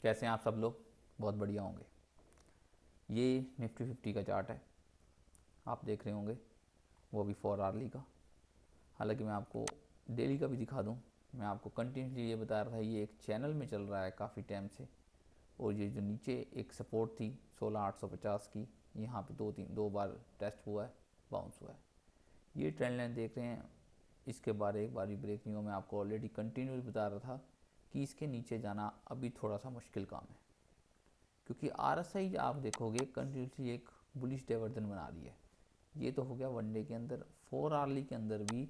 कैसे हैं आप सब लोग? बहुत बढ़िया होंगे। ये निफ्टी 50 का चार्ट है, आप देख रहे होंगे, वो भी 4 आवरली का। हालांकि मैं आपको डेली का भी दिखा दूं, मैं आपको कंटिन्यूसली ये बता रहा था ये एक चैनल में चल रहा है काफ़ी टाइम से। और ये जो नीचे एक सपोर्ट थी 16,850 की, यहाँ पे दो बार टेस्ट हुआ है, बाउंस हुआ है। ये ट्रेंड लाइन देख रहे हैं, इसके बारे एक बार भी ब्रेक नहीं हुआ। मैं आपको ऑलरेडी कंटिन्यूस बता रहा था कि इसके नीचे जाना अभी थोड़ा सा मुश्किल काम है, क्योंकि आरएसआई आप देखोगे कंटिन्यूसली एक बुलिश डाइवर्जन बना रही है। ये तो हो गया वनडे के अंदर, 4 आवरली के अंदर भी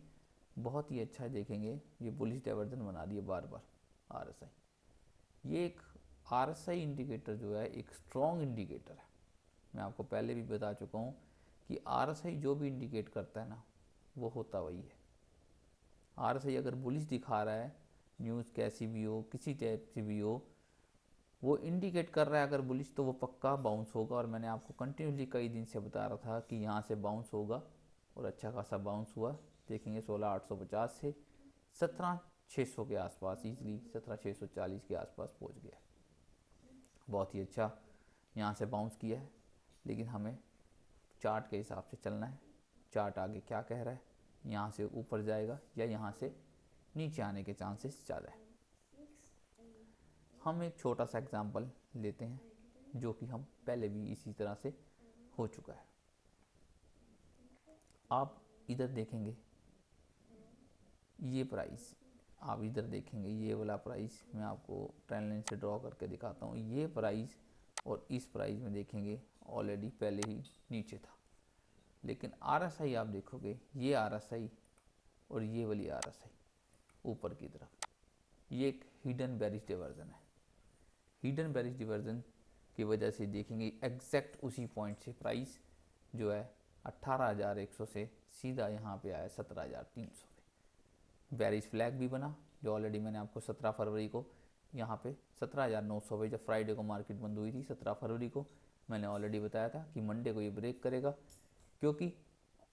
बहुत ही अच्छा देखेंगे, ये बुलिश डाइवर्जन बना रही है बार बार आरएसआई। ये एक आरएसआई इंडिकेटर जो है एक स्ट्रॉन्ग इंडिकेटर है। मैं आपको पहले भी बता चुका हूँ कि आरएसआई जो भी इंडिकेट करता है ना, वो होता वही है। आरएसआई अगर बुलिश दिखा रहा है, न्यूज़ कैसी भी हो, किसी टाइप की भी हो, वो इंडिकेट कर रहा है अगर बुलिश, तो वो पक्का बाउंस होगा। और मैंने आपको कंटिन्यूसली कई दिन से बता रहा था कि यहाँ से बाउंस होगा, और अच्छा खासा बाउंस हुआ। देखेंगे 16,850 से 17,600 के आसपास, ईजिली 17,640 के आसपास पहुँच गया। बहुत ही अच्छा यहाँ से बाउंस किया है, लेकिन हमें चार्ट के हिसाब से चलना है। चार्ट आगे क्या कह रहा है, यहाँ से ऊपर जाएगा या यहाँ से नीचे आने के चांसेस ज़्यादा है। हम एक छोटा सा एग्जांपल लेते हैं, जो कि हम पहले भी इसी तरह से हो चुका है। आप इधर देखेंगे ये प्राइस, आप इधर देखेंगे ये वाला प्राइस, मैं आपको ट्रेंड लाइन से ड्रॉ करके दिखाता हूँ। ये प्राइस और इस प्राइस में देखेंगे ऑलरेडी पहले ही नीचे था, लेकिन आरएसआई आप देखोगे, ये आरएसआई और ये वाली आरएसआई ऊपर की तरफ, ये एक हिडन बेरिश डिवर्जन है। हिडन बेरिश डिवर्जन की वजह से देखेंगे एग्जैक्ट उसी पॉइंट से प्राइस जो है 18,100 से सीधा यहाँ पे आया 17,300 पे। बेरिश फ्लैग भी बना, जो ऑलरेडी मैंने आपको 17 फरवरी को यहाँ पे 17,900 पे, जब फ्राइडे को मार्केट बंद हुई थी 17 फरवरी को, मैंने ऑलरेडी बताया था कि मंडे को ये ब्रेक करेगा, क्योंकि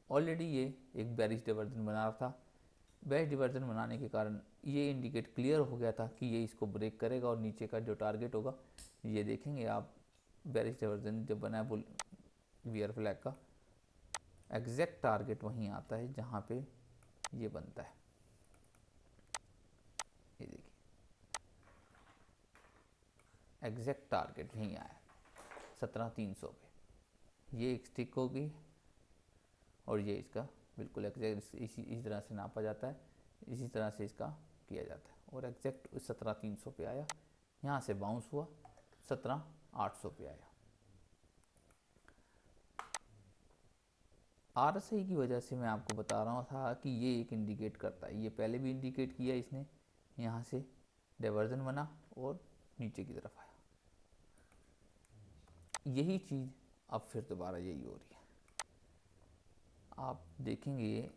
ऑलरेडी ये एक बेरिश डिवर्जन बना रहा था। बेरिश डिवर्जन बनाने के कारण ये इंडिकेट क्लियर हो गया था कि ये इसको ब्रेक करेगा और नीचे का जो टारगेट होगा, ये देखेंगे आप, बेरिश डिवर्जन जब बना है बियर फ्लैग का, एग्जैक्ट टारगेट वहीं आता है जहाँ पे ये बनता है। ये देखिए एग्जैक्ट टारगेट यहीं आया 17,300 पे। ये एक स्टिक होगी और ये इसका बिल्कुल एग्जैक्ट इसी तरह से नापा जाता है, इसी तरह से इसका किया जाता है। और एग्जैक्ट 17,300 पे आया, यहाँ से बाउंस हुआ 17,800 पे आया। आरएसआई की वजह से मैं आपको बता रहा था कि ये एक इंडिकेट करता है, ये पहले भी इंडिकेट किया इसने, यहाँ से डाइवर्जन बना और नीचे की तरफ आया। यही चीज़ अब फिर दोबारा यही हो रही है। आप देखेंगे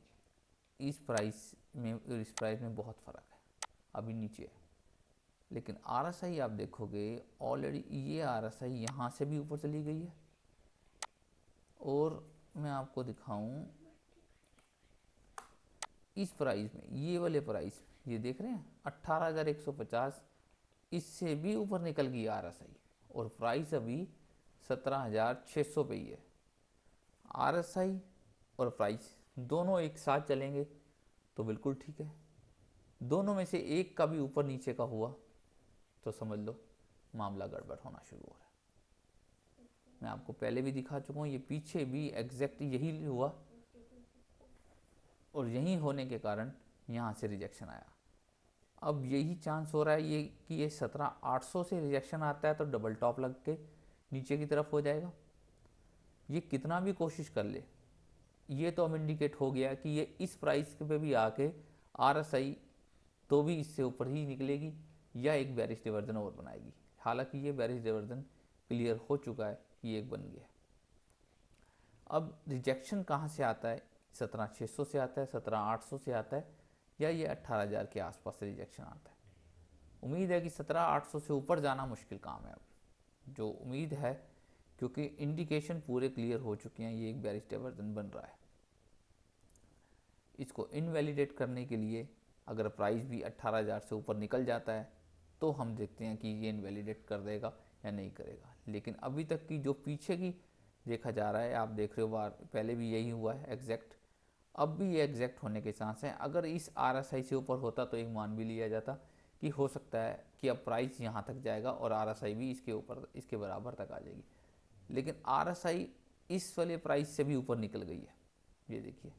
इस प्राइस में और इस प्राइस में बहुत फ़र्क है, अभी नीचे है। लेकिन आरएसआई आप देखोगे ऑलरेडी ये आरएसआई यहाँ से भी ऊपर चली गई है। और मैं आपको दिखाऊं इस प्राइस में, ये वाले प्राइस ये देख रहे हैं 18,150, इससे भी ऊपर निकल गई आरएसआई और प्राइस अभी 17,600 पे ही है। आरएसआई और प्राइस दोनों एक साथ चलेंगे तो बिल्कुल ठीक है, दोनों में से एक का भी ऊपर नीचे का हुआ तो समझ लो मामला गड़बड़ होना शुरू हो रहा है। मैं आपको पहले भी दिखा चुका हूँ, ये पीछे भी एग्जैक्ट यही हुआ और यही होने के कारण यहाँ से रिजेक्शन आया। अब यही चांस हो रहा है ये कि ये 17,800 से रिजेक्शन आता है तो डबल टॉप लग के नीचे की तरफ हो जाएगा। ये कितना भी कोशिश कर ले, ये तो अब इंडिकेट हो गया कि ये इस प्राइस पे भी आके आरएसआई तो भी इससे ऊपर ही निकलेगी या एक बेरिश डिवर्जन और बनाएगी। हालांकि ये बेरिश डिवर्जन क्लियर हो चुका है, ये एक बन गया। अब रिजेक्शन कहाँ से आता है, 17,600 से आता है, 17,800 से आता है, या ये 18,000 के आसपास से रिजेक्शन आता है। उम्मीद है कि 17,800 से ऊपर जाना मुश्किल काम है अब, जो उम्मीद है, क्योंकि इंडिकेशन पूरे क्लियर हो चुके हैं, ये एक बेरिश डाइवर्जन बन रहा है। इसको इनवैलिडेट करने के लिए अगर प्राइस भी 18,000 से ऊपर निकल जाता है तो हम देखते हैं कि ये इनवैलिडेट कर देगा या नहीं करेगा। लेकिन अभी तक की जो पीछे की देखा जा रहा है, आप देख रहे हो बार पहले भी यही हुआ है एग्जैक्ट, अब भी ये एग्जैक्ट होने के चांस हैं। अगर इस RSI से ऊपर होता तो एक मान भी लिया जाता कि हो सकता है कि अब प्राइस यहाँ तक जाएगा और RSI भी इसके ऊपर इसके बराबर तक आ जाएगी। लेकिन RSI इस वाले प्राइस से भी ऊपर निकल गई है। ये देखिए,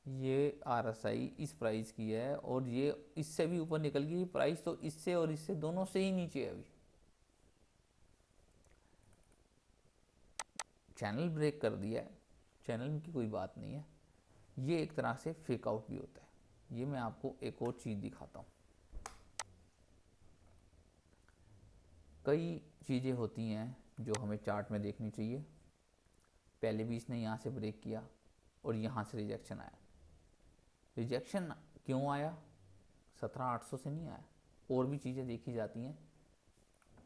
ये RSI इस प्राइस की है और ये इससे भी ऊपर निकल गई प्राइस, तो इससे और इससे दोनों से ही नीचे है। अभी चैनल ब्रेक कर दिया है, चैनल की कोई बात नहीं है, ये एक तरह से फेक आउट भी होता है। ये मैं आपको एक और चीज़ दिखाता हूँ। कई चीज़ें होती हैं जो हमें चार्ट में देखनी चाहिए। पहले भी इसने यहाँ से ब्रेक किया और यहाँ से रिजेक्शन आया। रिजेक्शन क्यों आया? 17,800 से नहीं आया, और भी चीज़ें देखी जाती हैं।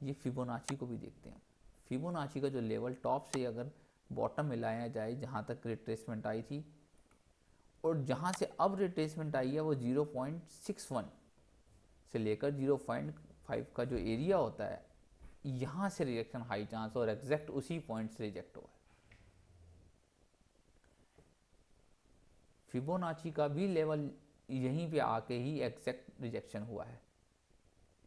ये फिबोनाची को भी देखते हैं। फिबोनाची का जो लेवल टॉप से अगर बॉटम में लाया जाए, जहाँ तक रिट्रेसमेंट आई थी और जहाँ से अब रिट्रेसमेंट आई है, वो 0.61 से लेकर 0.5 का जो एरिया होता है, यहाँ से रिजेक्शन हाई चांस और एग्जैक्ट उसी पॉइंट से रिजेक्ट हुआ है। फिबोनाची का भी लेवल यहीं पे आके ही एग्जैक्ट रिजेक्शन हुआ है।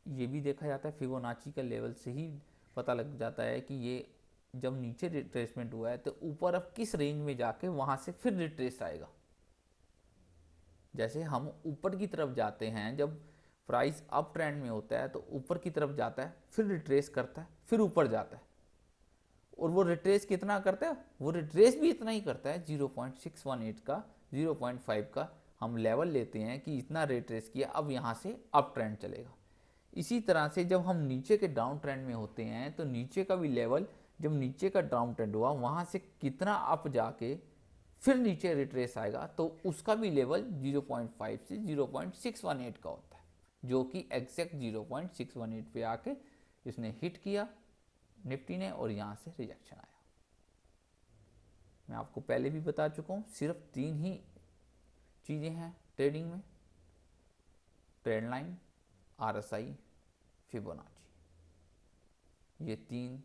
ये भी देखा जाता है, फिबोनाची का लेवल से ही पता लग जाता है कि ये जब नीचे रिट्रेसमेंट हुआ है तो ऊपर अब किस रेंज में जाके वहाँ से फिर रिट्रेस आएगा। जैसे हम ऊपर की तरफ जाते हैं, जब प्राइस अप ट्रेंड में होता है तो ऊपर की तरफ जाता है, फिर रिट्रेस करता है, फिर ऊपर जाता है। और वो रिट्रेस कितना करता है? वो रिट्रेस भी इतना ही करता है, 0.618 का, 0.5 का हम लेवल लेते हैं कि इतना रिट्रेस किया, अब यहाँ से अप ट्रेंड चलेगा। इसी तरह से जब हम नीचे के डाउन ट्रेंड में होते हैं तो नीचे का भी लेवल, जब नीचे का डाउन ट्रेंड हुआ वहाँ से कितना अप जाके फिर नीचे रिट्रेस आएगा, तो उसका भी लेवल 0.5 से 0.618 का होता है, जो कि एग्जैक्ट 0.618 पे आके इसने हिट किया निफ्टी ने और यहाँ से रिजेक्शन आया। मैं आपको पहले भी बता चुका हूँ, सिर्फ 3 ही चीज़ें हैं ट्रेडिंग में: ट्रेंड लाइन, RSI, फिबोनाची। ये 3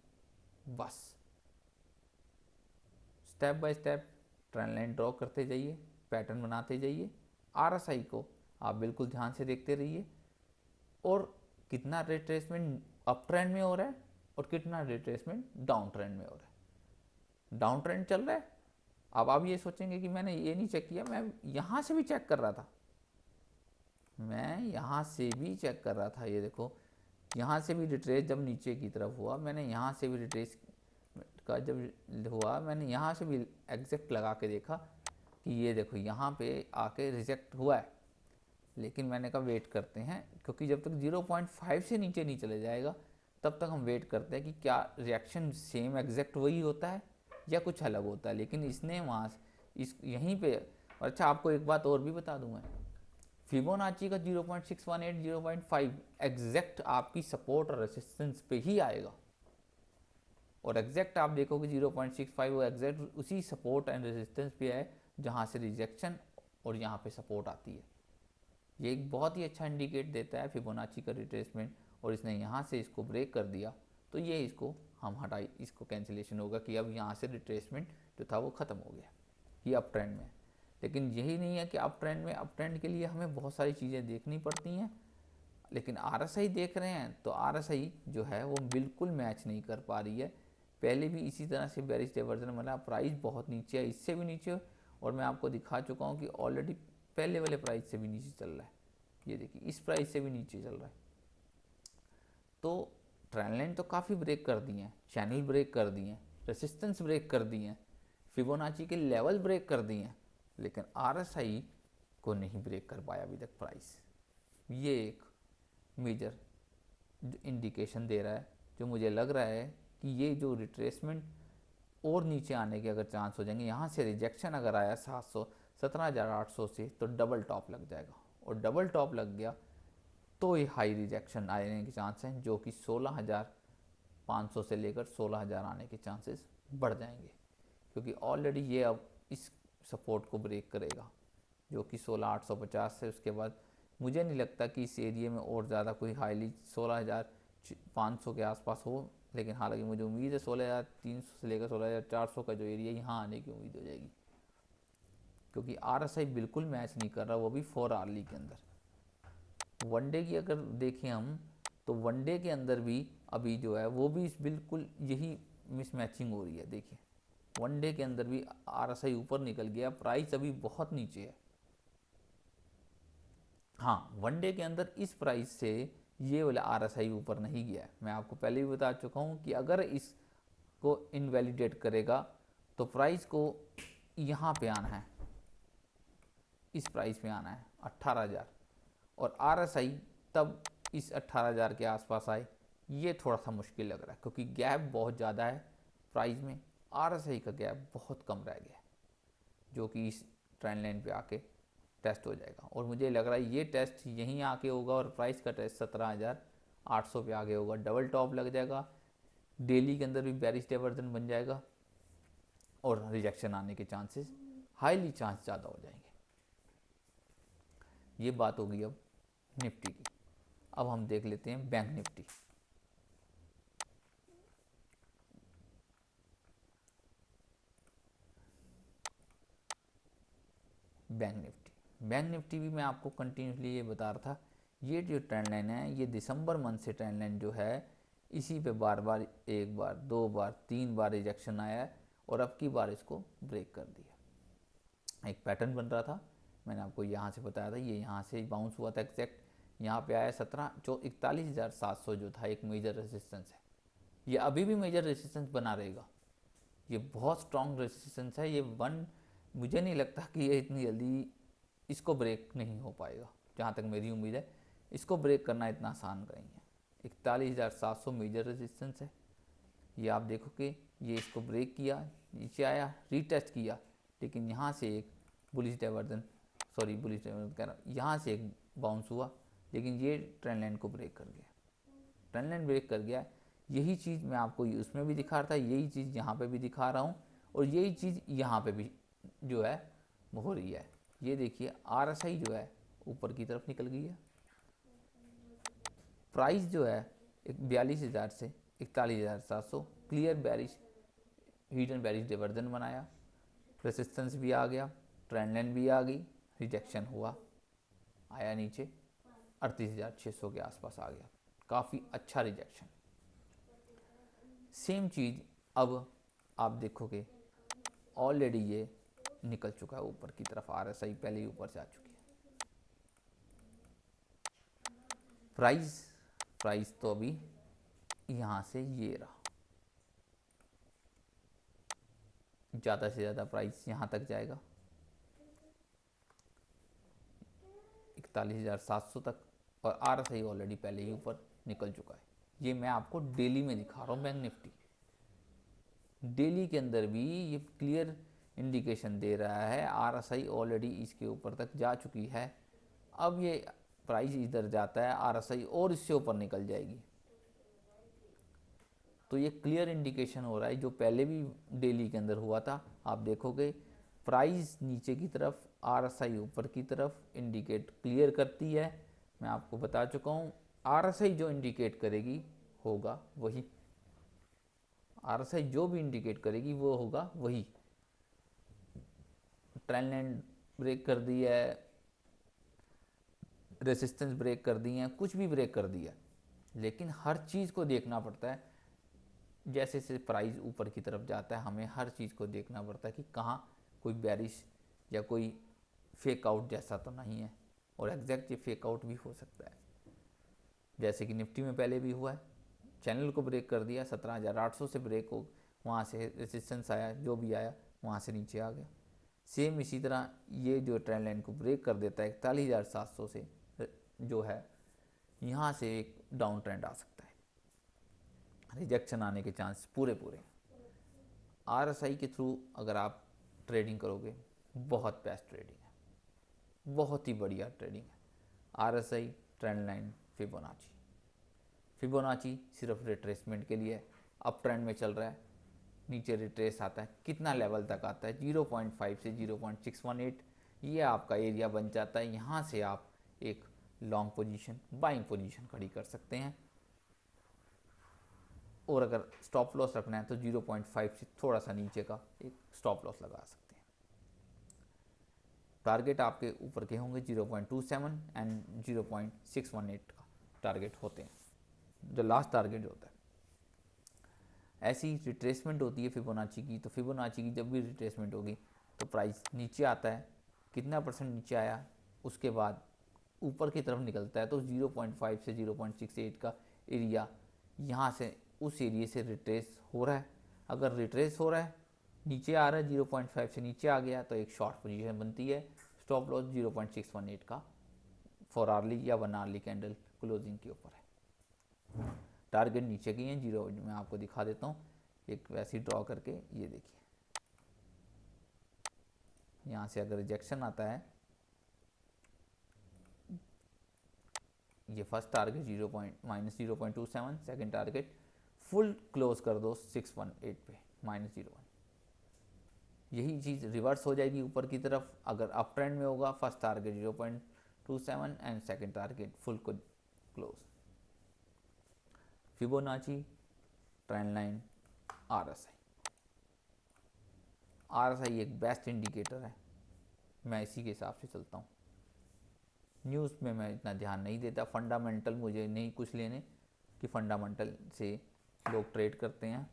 बस। Step by step trend line draw करते जाइए, पैटर्न बनाते जाइए। RSI को आप बिल्कुल ध्यान से देखते रहिए और कितना रिट्रेसमेंट अप ट्रेंड में हो रहा है और कितना रिट्रेसमेंट डाउन ट्रेंड में हो रहा है। डाउन ट्रेंड चल रहा है, अब आप ये सोचेंगे कि मैंने ये नहीं चेक किया, मैं यहाँ से भी चेक कर रहा था, मैं यहाँ से भी चेक कर रहा था। ये देखो, यहाँ से भी रिट्रेस जब नीचे की तरफ हुआ, मैंने यहाँ से भी रिट्रेस का जब हुआ, मैंने यहाँ से भी एग्जैक्ट लगा के देखा कि ये देखो यहाँ पे आके रिजेक्ट हुआ है। लेकिन मैंने कहा वेट करते हैं, क्योंकि जब तक 0.5 से नीचे नहीं चले जाएगा तब तक हम वेट करते हैं कि क्या रिएक्शन सेम एग्जैक्ट वही होता है या कुछ अलग होता है। लेकिन इसने वहाँ इस यहीं पे, और अच्छा आपको एक बात और भी बता दूँ मैं, फिबोनाची का 0.618 0.5 एग्जैक्ट आपकी सपोर्ट और रेसिस्टेंस पे ही आएगा, और एग्जैक्ट आप देखोगे 0.65 वो एग्जैक्ट उसी सपोर्ट एंड रेजिस्टेंस पे है जहाँ से रिजेक्शन और यहाँ पे सपोर्ट आती है। ये एक बहुत ही अच्छा इंडिकेट देता है फिबोनाची का रिट्रेसमेंट, और इसने यहाँ से इसको ब्रेक कर दिया तो ये इसको हम हटाई, इसको कैंसिलेशन होगा कि अब यहाँ से रिट्रेसमेंट जो था वो ख़त्म हो गया, ये अप ट्रेंड में। लेकिन यही नहीं है कि अप ट्रेंड में, अप ट्रेंड के लिए हमें बहुत सारी चीज़ें देखनी पड़ती हैं। लेकिन RSI देख रहे हैं तो RSI जो है वो बिल्कुल मैच नहीं कर पा रही है। पहले भी इसी तरह से बेरिश डाइवर्जन मिला, प्राइस बहुत नीचे है, इससे भी नीचे, और मैं आपको दिखा चुका हूँ कि ऑलरेडी पहले वाले प्राइस से भी नीचे चल रहा है। ये देखिए, इस प्राइस से भी नीचे चल रहा है। तो ट्रेंड लाइन तो काफ़ी ब्रेक कर दी हैं, चैनल ब्रेक कर दिए हैं, रेसिस्टेंस ब्रेक कर दी हैं, फिबोनाची के लेवल ब्रेक कर दिए हैं, लेकिन RSI को नहीं ब्रेक कर पाया अभी तक प्राइस। ये एक मेजर इंडिकेशन दे रहा है, जो मुझे लग रहा है कि ये जो रिट्रेसमेंट और नीचे आने के अगर चांस हो जाएंगे, यहाँ से रिजेक्शन अगर आया 17,800 से, तो डबल टॉप लग जाएगा, और डबल टॉप लग गया तो ये हाई रिजेक्शन आने के चांस हैं, जो कि 16,500 से लेकर 16,000 आने के चांसेस बढ़ जाएंगे, क्योंकि ऑलरेडी ये अब इस सपोर्ट को ब्रेक करेगा जो कि 16,850 से, उसके बाद मुझे नहीं लगता कि इस एरिया में और ज़्यादा कोई हाईली 16,500 के आसपास हो, लेकिन हालांकि मुझे उम्मीद है 16,300 से लेकर 16,400 का जो एरिया यहाँ आने की उम्मीद हो जाएगी, क्योंकि RSI बिल्कुल मैच नहीं कर रहा, वो भी 4 आवर्ली के अंदर। वनडे की अगर देखें हम, तो वनडे के अंदर भी अभी जो है वो भी बिल्कुल यही मिसमैचिंग हो रही है। देखिए वनडे के अंदर भी RSI ऊपर निकल गया, प्राइस अभी बहुत नीचे है। हाँ, वनडे के अंदर इस प्राइस से ये वाला RSI ऊपर नहीं गया है। मैं आपको पहले भी बता चुका हूँ कि अगर इसको इनवैलिडेट करेगा तो प्राइस को यहाँ पे आना है, इस प्राइस पे आना है 18,000, और RSI तब इस 18,000 के आसपास आए। ये थोड़ा सा मुश्किल लग रहा है क्योंकि गैप बहुत ज़्यादा है प्राइस में, RSI का गैप बहुत कम रह गया है, जो कि इस ट्रेंड लाइन पे आके टेस्ट हो जाएगा। और मुझे लग रहा है ये टेस्ट यहीं आके होगा और प्राइस का टेस्ट 17,800 पे आगे होगा, डबल टॉप लग जाएगा, डेली के अंदर भी बेरिश डाइवर्जन बन जाएगा और रिजेक्शन आने के चांसेस हाईली चांस ज़्यादा हो जाएंगे। ये बात होगी अब निफ्टी की। अब हम देख लेते हैं बैंक निफ्टी। बैंक निफ्टी भी मैं आपको कंटिन्यूसली ये बता रहा था, ये जो ट्रेंड लाइन है ये दिसंबर मंथ से ट्रेंड लाइन जो है इसी पे बार बार, एक बार, दो बार, तीन बार रिजेक्शन आया है और अब की बार इसको ब्रेक कर दिया। एक पैटर्न बन रहा था, मैंने आपको यहाँ से बताया था, ये यहाँ से बाउंस हुआ था एग्जैक्ट, यहाँ पे आया 41,700 जो था एक मेजर रेजिस्टेंस है। ये अभी भी मेजर रेजिस्टेंस बना रहेगा, ये बहुत स्ट्रॉन्ग रेजिस्टेंस है। ये वन, मुझे नहीं लगता कि ये इतनी जल्दी इसको ब्रेक नहीं हो पाएगा, जहाँ तक मेरी उम्मीद है इसको ब्रेक करना इतना आसान नहीं है। 41,700 मेजर रेजिस्टेंस है, ये आप देखो कि ये इसको ब्रेक किया, नीचे आया, रीटेस्ट किया, लेकिन यहाँ से एक बुलिश डाइवर्जन कह रहा हूँ, यहाँ से एक बाउंस हुआ, लेकिन ये ट्रेंड लाइन को ब्रेक कर गया, ट्रेंड लाइन ब्रेक कर गया। यही चीज़ मैं आपको उसमें भी दिखा रहा था, यही चीज़ यहाँ पे भी दिखा रहा हूँ, और यही चीज़ यहाँ पे भी जो है हो रही है। ये देखिए RSI जो है ऊपर की तरफ निकल गई है, प्राइस जो है 42,000 से 41,700 clear bearish, heat and bearish diversion बनाया, रेसिस्टेंस भी आ गया, ट्रेंड लाइन भी आ गई, रिजेक्शन हुआ, आया नीचे 38,600 के आसपास आ गया, काफ़ी अच्छा रिजेक्शन। सेम चीज़ अब आप देखोगे ऑलरेडी ये निकल चुका है ऊपर की तरफ, RSI पहले ही ऊपर जा चुकी है। प्राइस तो अभी यहाँ से ये रहा, ज़्यादा से ज़्यादा प्राइस यहाँ तक जाएगा 41,700 तक, और RSI ऑलरेडी पहले ही ऊपर निकल चुका है। ये मैं आपको डेली में दिखा रहा हूँ बैंक निफ्टी, डेली के अंदर भी ये क्लियर इंडिकेशन दे रहा है, RSI ऑलरेडी इसके ऊपर तक जा चुकी है। अब ये प्राइस इधर जाता है, RSI और इससे ऊपर निकल जाएगी, तो ये क्लियर इंडिकेशन हो रहा है, जो पहले भी डेली के अंदर हुआ था। आप देखोगे प्राइस नीचे की तरफ, RSI ऊपर की तरफ इंडिकेट क्लियर करती है। मैं आपको बता चुका हूँ RSI जो इंडिकेट करेगी होगा वही, RSI जो भी इंडिकेट करेगी वो होगा वही। ट्रेंड लाइन ब्रेक कर दी है, रेसिस्टेंस ब्रेक कर दी है, कुछ भी ब्रेक कर दिया, लेकिन हर चीज़ को देखना पड़ता है। जैसे जैसे प्राइस ऊपर की तरफ जाता है हमें हर चीज़ को देखना पड़ता है कि कहाँ कोई बेरिश या कोई फेक आउट जैसा तो नहीं है, और एग्जैक्ट ये फेक आउट भी हो सकता है, जैसे कि निफ्टी में पहले भी हुआ है। चैनल को ब्रेक कर दिया, 17,800 से ब्रेक हो, वहाँ से रेजिस्टेंस आया, जो भी आया वहाँ से नीचे आ गया। सेम इसी तरह ये जो ट्रेंड लाइन को ब्रेक कर देता है 41,700 से, जो है यहाँ से एक डाउन ट्रेंड आ सकता है, रिजेक्शन आने के चांस पूरे पूरे। RSI के थ्रू अगर आप ट्रेडिंग करोगे बहुत बेस्ट ट्रेडिंग है, बहुत ही बढ़िया ट्रेडिंग है। RSI, ट्रेंड लाइन, फिबोनाची सिर्फ रिट्रेसमेंट के लिए, अप ट्रेंड में चल रहा है, नीचे रिट्रेस आता है, कितना लेवल तक आता है 0.5 से 0.618, ये आपका एरिया बन जाता है। यहाँ से आप एक लॉन्ग पोजीशन, बाइंग पोजीशन खड़ी कर सकते हैं। और अगर स्टॉप लॉस रखना है तो 0.5 से थोड़ा सा नीचे का एक स्टॉप लॉस लगा सकते हैं। टारगेट आपके ऊपर के होंगे 0.27 एंड 0.618 का टारगेट होते हैं, जो लास्ट टारगेट होता है। ऐसी रिट्रेसमेंट होती है फिबोनाची की, तो फिबोनाची की जब भी रिट्रेसमेंट होगी तो प्राइस नीचे आता है, कितना परसेंट नीचे आया उसके बाद ऊपर की तरफ निकलता है, तो 0.5 से 0.68 का एरिया यहाँ से उस एरिया से रिट्रेस हो रहा है। अगर रिट्रेस हो रहा है, नीचे आ रहा है, 0.5 से नीचे आ गया तो एक शॉर्ट पोजीशन बनती है। स्टॉप लॉस 0.618 का फॉर आर्ली या 1 आर्ली कैंडल क्लोजिंग के ऊपर है। टारगेट नीचे की हैं, जीरो मैं आपको दिखा देता हूँ एक वैसी ड्रॉ करके। ये देखिए, यहाँ से अगर रिजेक्शन आता है, ये first target -0.27, second target full close कर दो 618 पे -0.1। यही चीज़ रिवर्स हो जाएगी ऊपर की तरफ। अगर अप ट्रेंड में होगा, first target 0.27 and second target full close. Fibonacci, trend line, RSI. RSI एक बेस्ट इंडिकेटर है, मैं इसी के हिसाब से चलता हूँ। न्यूज़ में मैं इतना ध्यान नहीं देता, फंडामेंटल मुझे नहीं कुछ लेने कि फंडामेंटल से लोग ट्रेड करते हैं,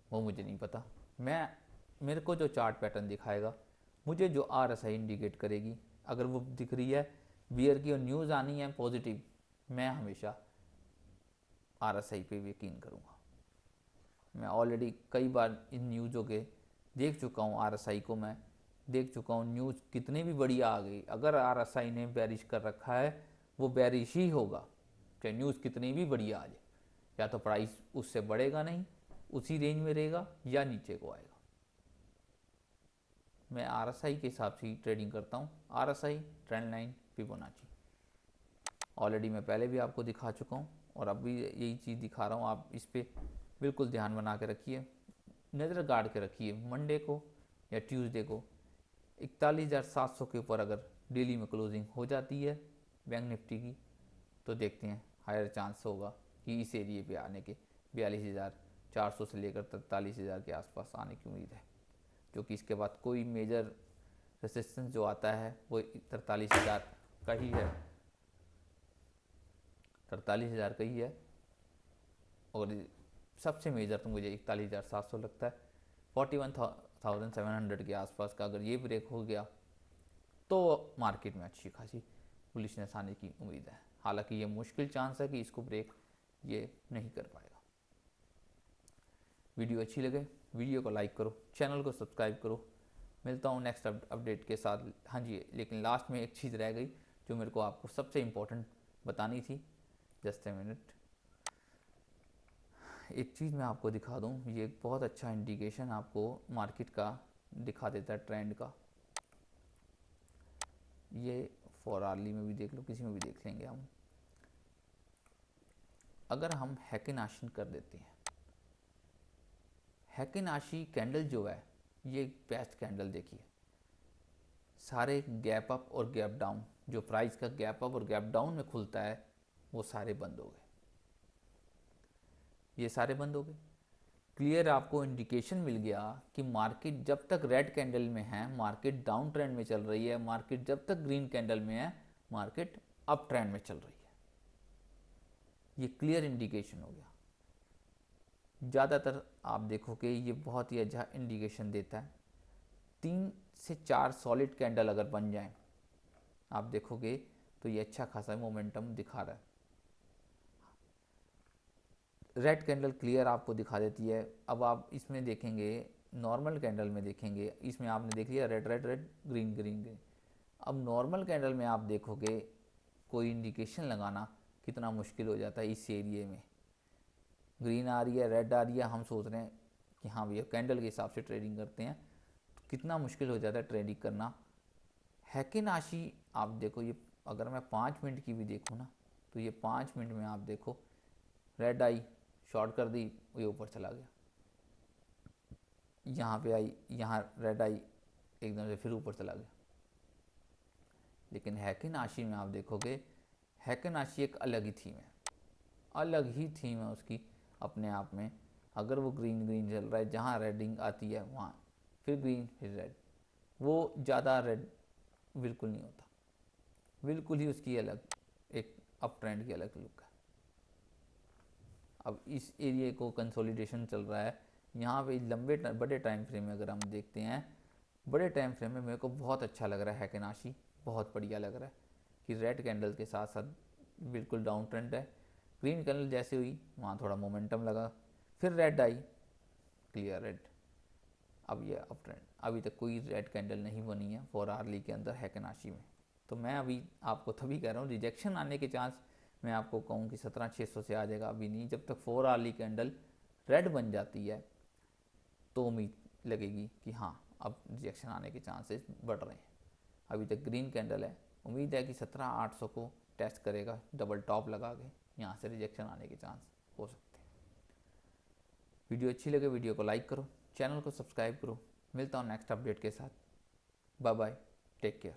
वो मुझे नहीं पता। मेरे को जो चार्ट पैटर्न दिखाएगा, मुझे जो आरएसआई इंडिकेट करेगी, अगर वो दिख रही है बियर की और न्यूज़ आनी है पॉजिटिव, मैं हमेशा आरएसआई पे यकीन करूँगा। मैं ऑलरेडी कई बार इन न्यूज़ों के देख चुका हूँ, आरएसआई को मैं देख चुका हूँ। न्यूज़ कितनी भी बढ़िया आ गई, अगर आरएसआई ने बेरिश कर रखा है वो बेरिश ही होगा, चाहे न्यूज़ कितनी भी बढ़िया आ जाए। या तो प्राइस उससे बढ़ेगा नहीं, उसी रेंज में रहेगा, या नीचे को आएगा। मैं आरएसआई के हिसाब से ही ट्रेडिंग करता हूँ। RSI, trend line, Fibonacci already मैं पहले भी आपको दिखा चुका हूँ और अब भी यही चीज़ दिखा रहा हूँ। आप इस पर बिल्कुल ध्यान बना के रखिए, नज़र गाड़ के रखिए। मंडे को या ट्यूसडे को 41,700 के ऊपर अगर डेली में क्लोजिंग हो जाती है बैंक निफ्टी की, तो देखते हैं हायर चांस होगा कि इस एरिए पे आने के 42,400 से लेकर 43,000 के आसपास आने की उम्मीद है। जो कि इसके बाद कोई मेजर रेसिस्टेंस जो आता है वो 43,000 का ही है, 43,000 का ही है। और सबसे मेजर तो मुझे 41,700 लगता है। 41,700 के आसपास का अगर ये ब्रेक हो गया तो मार्केट में अच्छी खासी बुलिशनेस आने की उम्मीद है। हालांकि ये मुश्किल चांस है कि इसको ब्रेक ये नहीं कर पाएगा। वीडियो अच्छी लगे वीडियो को लाइक करो, चैनल को सब्सक्राइब करो। मिलता हूँ नेक्स्ट अपडेट के साथ। हाँ जी, लेकिन लास्ट में एक चीज़ रह गई जो मेरे को आपको सबसे इम्पोर्टेंट बतानी थी। जस्ट ए मिनट, एक चीज़ मैं आपको दिखा दूँ। ये एक बहुत अच्छा इंडिकेशन आपको मार्केट का दिखा देता है, ट्रेंड का। ये फॉर आर्ली में भी देख लो, किसी में भी देख लेंगे हम। अगर हम हैकिनाशी कर देते हैं, हैकिनाशी कैंडल जो है ये एक बेस्ट कैंडल देखिए। सारे गैप अप और गैप डाउन, जो प्राइस का गैप अप और गैप डाउन में खुलता है, वो सारे बंद हो गए। ये सारे बंद हो गए। क्लियर आपको इंडिकेशन मिल गया कि मार्केट जब तक रेड कैंडल में है मार्केट डाउन ट्रेंड में चल रही है, मार्केट जब तक ग्रीन कैंडल में है मार्केट अप ट्रेंड में चल रही है। ये क्लियर इंडिकेशन हो गया। ज़्यादातर आप देखोगे ये बहुत ही अच्छा इंडिकेशन देता है। 3 से 4 सॉलिड कैंडल अगर बन जाएं, आप देखोगे तो ये अच्छा खासा मोमेंटम दिखा रहा है। रेड कैंडल क्लियर आपको दिखा देती है। अब आप इसमें देखेंगे, नॉर्मल कैंडल में देखेंगे, इसमें आपने देख लिया red red red, green green green. अब नॉर्मल कैंडल में आप देखोगे कोई इंडिकेशन लगाना कितना मुश्किल हो जाता है। इस एरिए में ग्रीन आ रही है, रेड आ रही है, हम सोच रहे हैं कि हाँ भैया कैंडल के हिसाब से ट्रेडिंग करते हैं, तो कितना मुश्किल हो जाता है ट्रेडिंग करना। हैकिनाशी आप देखो, ये अगर मैं 5 मिनट की भी देखूँ ना, तो ये 5 मिनट में आप देखो रेड आई, शॉर्ट कर दी, ये ऊपर चला गया। यहाँ पे आई, यहाँ रेड आई, एकदम से फिर ऊपर चला गया। लेकिन हैकिन आशी में आप देखोगे, हैकिन आशी एक अलग ही थीम है, अलग ही थीम है उसकी अपने आप में। अगर वो ग्रीन ग्रीन चल रहा है, जहाँ रेडिंग आती है वहाँ फिर ग्रीन फिर रेड, वो ज़्यादा रेड बिल्कुल नहीं होता, बिल्कुल ही उसकी अलग एक अप ट्रेंड की अलग लुक है। अब इस एरिया को कंसोलिडेशन चल रहा है यहाँ पे लंबे बड़े टाइम फ्रेम में। अगर हम देखते हैं बड़े टाइम फ्रेम में, मेरे को बहुत अच्छा लग रहा है हैकिन आशी, बहुत बढ़िया लग रहा है कि रेड कैंडल के साथ साथ बिल्कुल डाउन ट्रेंड है। ग्रीन कैंडल जैसे हुई वहाँ थोड़ा मोमेंटम लगा, फिर रेड आई, क्लियर रेड, अब ये अप ट्रेंड। अभी तक कोई रेड कैंडल नहीं बनी है 4 आवर्ली के अंदर हैकिन आशी में। तो मैं अभी आपको तभी कह रहा हूँ रिजेक्शन आने के चांस, मैं आपको कहूँ कि 17,600 से आ जाएगा, अभी नहीं। जब तक 4 आवर्ली कैंडल रेड बन जाती है तो उम्मीद लगेगी कि हाँ अब रिजेक्शन आने के चांसेस बढ़ रहे हैं। अभी तक ग्रीन कैंडल है, उम्मीद है कि 17,800 को टेस्ट करेगा डबल टॉप लगा के, यहाँ से रिजेक्शन आने के चांस हो सकते हैं। वीडियो अच्छी लगे वीडियो को लाइक करो, चैनल को सब्सक्राइब करो। मिलता हूँ नेक्स्ट अपडेट के साथ। Bye bye, take care.